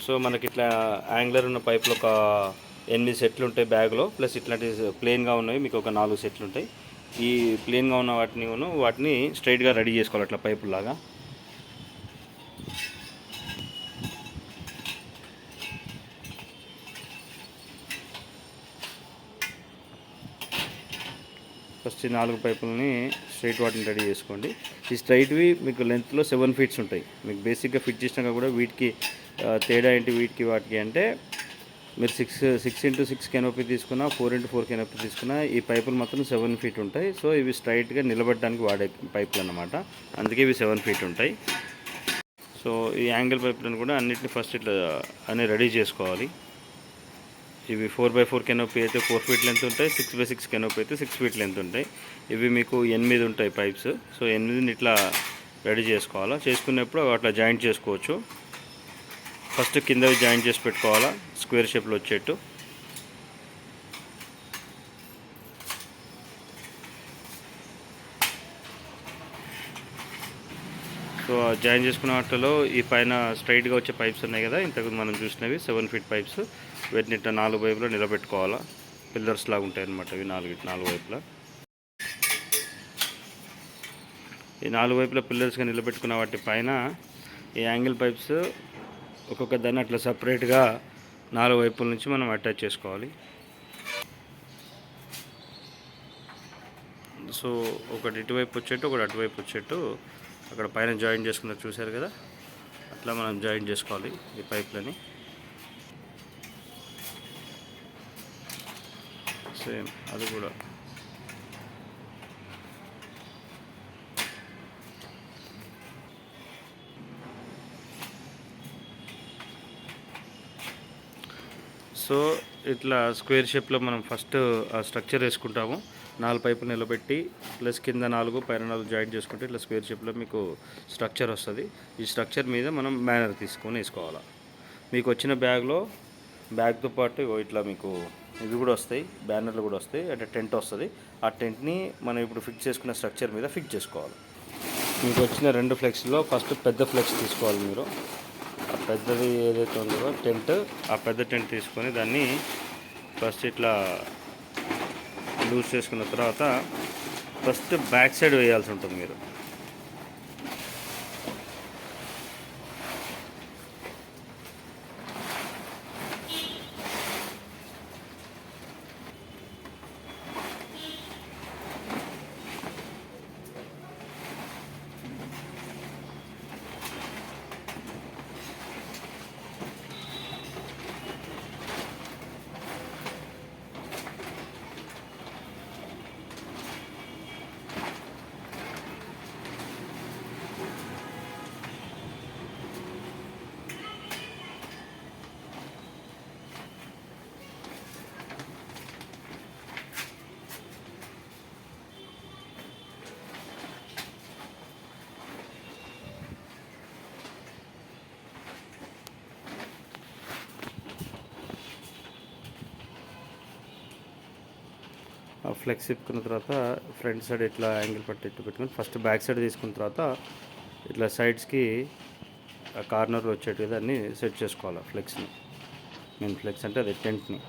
So మనకి ఇట్లా angular ఉన్న పైపులు ఒక 8 సెట్లు ఉంటాయి బ్యాగ్లో, ప్లస్ ఇట్లాంటి ప్లెయిన్గా ఉన్నవి మీకు ఒక 4 సెట్లు ఉంటాయి. ఈ ప్లెయిన్గా ఉన్న వాటిని స్ట్రైట్గా రెడీ చేసుకోవాలి అట్లా పైపులాగా. ఫస్ట్ ఈ 4 పైపులని స్ట్రైట్ వాటిని రెడీ చేసుకోండి. ఈ స్ట్రైట్వి మీకు లెంత్లో 7 ఫీట్స్ ఉంటాయి. మీకు బేసిక్గా ఫిట్ చేసినాక కూడా వీటికి తేడా ఏంటి వీటికి వాటికి అంటే, మీరు 6x6 కెనోపీ తీసుకున్నా 4x4 కెనోపీ తీసుకున్నా ఈ పైపులు మాత్రం 7 ఫీట్ ఉంటాయి. సో ఇవి స్ట్రైట్గా నిలబడడానికి వాడే పైపులు అన్నమాట, అందుకే ఇవి 7 ఫీట్ ఉంటాయి. సో ఈ యాంగిల్ పైపులను కూడా అన్నిటిని ఫస్ట్ ఇట్లా అన్నీ రెడీ చేసుకోవాలి. ఇవి 4x4 కెనోపీ అయితే 4 ఫీట్ లెంత్ ఉంటాయి, 6x6 కెనోపీ అయితే 6 ఫీట్ లెంత్ ఉంటాయి. ఇవి మీకు 8 ఉంటాయి పైప్స్. సో 8ని ఇట్లా రెడీ చేసుకోవాలా. చేసుకునేప్పుడు అట్లా జాయింట్ చేసుకోవచ్చు. ఫస్ట్ కిందవి జాయింట్ చేసి పెట్టుకోవాలా స్క్వేర్ షేప్లో వచ్చేట్టు. సో జాయిన్ చేసుకున్న వాటిలో ఈ పైన స్ట్రైట్గా వచ్చే పైప్స్ ఉన్నాయి కదా, ఇంతకు మనం చూసినవి 7 ఫీట్ పైప్స్. వీటిని ఇట్లా 4 వైపులో నిలబెట్టుకోవాలా. పిల్లర్స్ లాగా ఉంటాయి అన్నమాట ఇవి 4 వైపులా. ఈ 4 వైపుల పిల్లర్స్గా నిలబెట్టుకున్న వాటి పైన ఈ యాంగిల్ పైప్స్ ఒక్కొక్క దాన్ని అట్లా సపరేట్గా 4 వైపుల నుంచి మనం అటాచ్ చేసుకోవాలి. సో ఒకటి ఇటువైపు వచ్చేట్టు ఒకటి అటువైపు వచ్చేట్టు అక్కడ పైన జాయిన్ చేసుకున్నది చూశారు కదా, అట్లా మనం జాయిన్ చేసుకోవాలి ఈ పైప్లని. సేమ్ అది కూడా సో ఇట్లా స్క్వేర్ షేప్లో మనం ఫస్ట్ ఆ స్ట్రక్చర్ వేసుకుంటాము. 4 పైపులు నిలబెట్టి ప్లస్ కింద 4 పైన 4 జాయింట్ చేసుకుంటే ఇట్లా స్క్వేర్ షేప్లో మీకు స్ట్రక్చర్ వస్తుంది. ఈ స్ట్రక్చర్ మీద మనం బ్యానర్ తీసుకొని వేసుకోవాలి. మీకు వచ్చిన బ్యాగ్తో పాటు ఇట్లా మీకు ఇవి కూడా వస్తాయి, బ్యానర్లు కూడా వస్తాయి, అంటే టెంట్ వస్తుంది. ఆ టెంట్ని మనం ఇప్పుడు ఫిక్స్ చేసుకున్న స్ట్రక్చర్ మీద ఫిక్స్ చేసుకోవాలి. మీకు వచ్చిన 2 ఫ్లెక్స్లో ఫస్ట్ పెద్ద ఫ్లెక్స్ తీసుకోవాలి మీరు. ఆ పెద్దది ఏదైతే ఉందో టెంట్, ఆ పెద్ద టెంట్ తీసుకొని దాన్ని ఫస్ట్ ఇట్లా లూజ్ చేసుకున్న తర్వాత ఫస్ట్ బ్యాక్ సైడ్ వేయాల్సి ఉంటుంది మీరు. ఫ్లెక్స్ తిప్పుకున్న తర్వాత ఫ్రంట్ సైడ్ ఇట్లా యాంగిల్ పట్టేట్టు పెట్టుకుని ఫస్ట్ బ్యాక్ సైడ్ తీసుకున్న తర్వాత ఇట్లా సైడ్స్కి కార్నర్లో వచ్చేట్టుగా దాన్ని సెట్ చేసుకోవాలి ఫ్లెక్స్ని. మెయిన్ ఫ్లెక్స్ అంటే అదే టెంట్ని.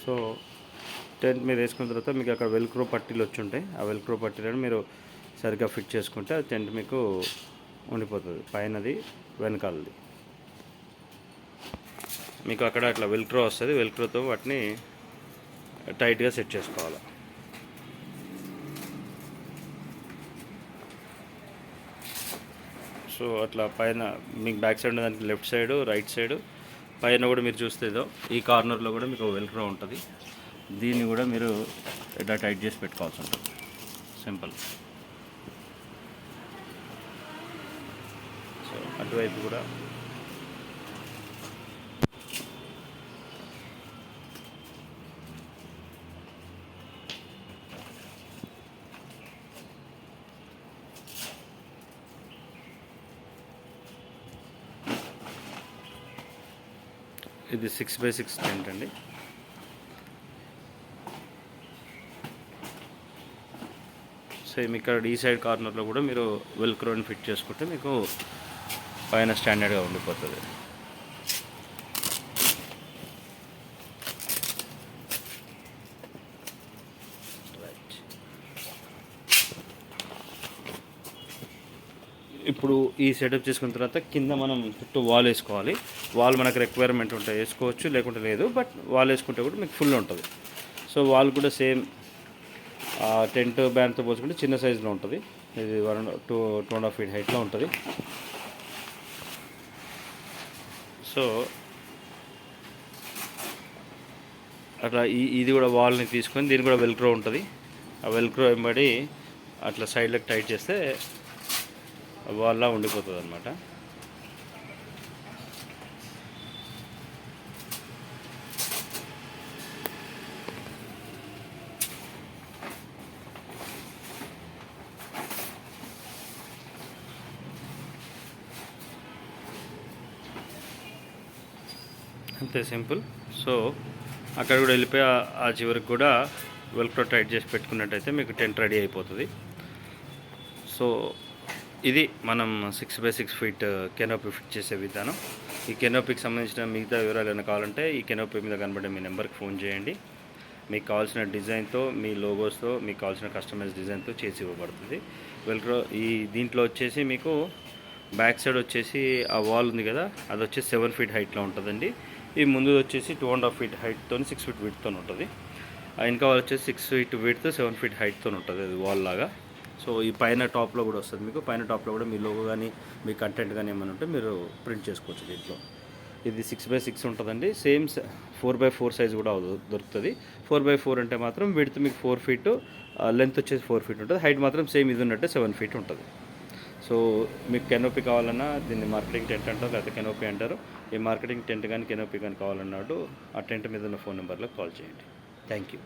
సో టెంట్ మీద వేసుకున్న తర్వాత మీకు అక్కడ వెల్క్రో పట్టీలు వచ్చి ఉంటాయి. ఆ వెల్క్రో పట్టీలను మీరు సరిగ్గా ఫిట్ చేసుకుంటే ఆ టెంట్ మీకు ఉండిపోతుంది, పైనది వెనకాలది. మీకు అక్కడ అట్లా వెల్క్రో వస్తుంది, వెల్క్రోతో వాటిని టైట్గా సెట్ చేసుకోవాలి. సో అట్లా పైన మీకు బ్యాక్ సైడ్ దానికి లెఫ్ట్ సైడ్ రైట్ సైడ్ పైన కూడా మీరు చూస్తేదో ఈ కార్నర్లో కూడా మీకు వెల్క్రో ఉంటుంది. దీన్ని కూడా మీరు ఇట్లా టైట్ చేసి పెట్టుకోవాల్సి ఉంటుంది. సింపుల్. సో అటువైపు కూడా ఇది 6x6 టెంట్ అండి. సేమ్ ఇక్కడ ఈ సైడ్ కార్నర్లో కూడా మీరు వెల్క్రోని ఫిట్ చేసుకుంటే మీకు పైన స్టాండర్డ్గా ఉండిపోతుంది. ఇప్పుడు ఈ సెటప్ చేసుకున్న తర్వాత కింద మనం చుట్టూ వాల్ వేసుకోవాలి. వాల్ మనకు రిక్వైర్మెంట్ ఉంటే వేసుకోవచ్చు, లేకుంటే లేదు. బట్ వాల్ వేసుకుంటే కూడా మీకు ఫుల్ ఉంటుంది. సో వాల్ కూడా సేమ్ టెంట్ బ్యాండ్తో పోల్చుకుంటే చిన్న సైజులో ఉంటుంది. ఇది 2.5 feet హైట్లో ఉంటుంది. సో అట్లా ఇది కూడా వాల్ని తీసుకొని దీని కూడా వెల్క్రో ఉంటుంది. ఆ వెల్క్రో వెంబడి అట్లా సైడ్లకు టైట్ చేస్తే వాల్లా ఉండిపోతుంది అన్నమాట. అంతే సింపుల్. సో అక్కడ కూడా వెళ్ళిపోయి ఆ చివరికి కూడా వెల్క్రో టైట్ చేసి పెట్టుకున్నట్టయితే మీకు టెంట్ రెడీ అయిపోతుంది. సో ఇది మనం 6x6 feet కెనోపీ ఫిట్ చేసే విధానం. ఈ కెనోపీకి సంబంధించిన మిగతా వివరాలు ఏమైనా కావాలంటే ఈ కెనోపీ మీద కనబడే మీ నెంబర్కి ఫోన్ చేయండి. మీకు కావాల్సిన డిజైన్తో, మీ లోగోస్తో, మీకు కావాల్సిన కస్టమైజ్ డిజైన్తో చేసి ఇవ్వబడుతుంది. వెల్క్రో దీంట్లో వచ్చేసి మీకు బ్యాక్ సైడ్ వచ్చేసి ఆ వాల్ ఉంది కదా, అది వచ్చేసి 7 feet హైట్లో ఉంటుందండి. ఈ ముందు వచ్చేసి 2.5 feet హైట్తో 6 feet విడ్త్తో ఉంటుంది. ఇంకా వచ్చేసి 6 feet విడ్త్ 7 feet హైట్తో ఉంటుంది అది వాల్ లాగా. సో ఈ పైన టాప్లో కూడా వస్తుంది. మీకు పైన టాప్లో కూడా మీ లోగో కానీ మీ కంటెంట్ కానీ ఏమైనా ఉంటే మీరు ప్రింట్ చేసుకోవచ్చు దీంట్లో. ఇది 6x6 ఉంటుందండి. సేమ్ 4x4 సైజ్ కూడా దొరుకుతుంది. 4x4 అంటే మాత్రం విడ్త్ మీకు 4 feet, లెంత్ వచ్చేసి 4 feet ఉంటుంది. హైట్ మాత్రం సేమ్ ఇది ఉన్నట్టే 7 feet ఉంటుంది. సో మీకు కెనోపీ కావాలన్నా దీన్ని మార్కెటింగ్ టెంట్ అంటారు, లేకపోతే కెనోపీ అంటారు. ఈ మార్కెటింగ్ టెంట్ కానీ కెనోపీ కానీ కావాలన్నాడు ఆ టెంట్ మీద ఉన్న ఫోన్ నెంబర్లో కాల్ చేయండి. Thank you.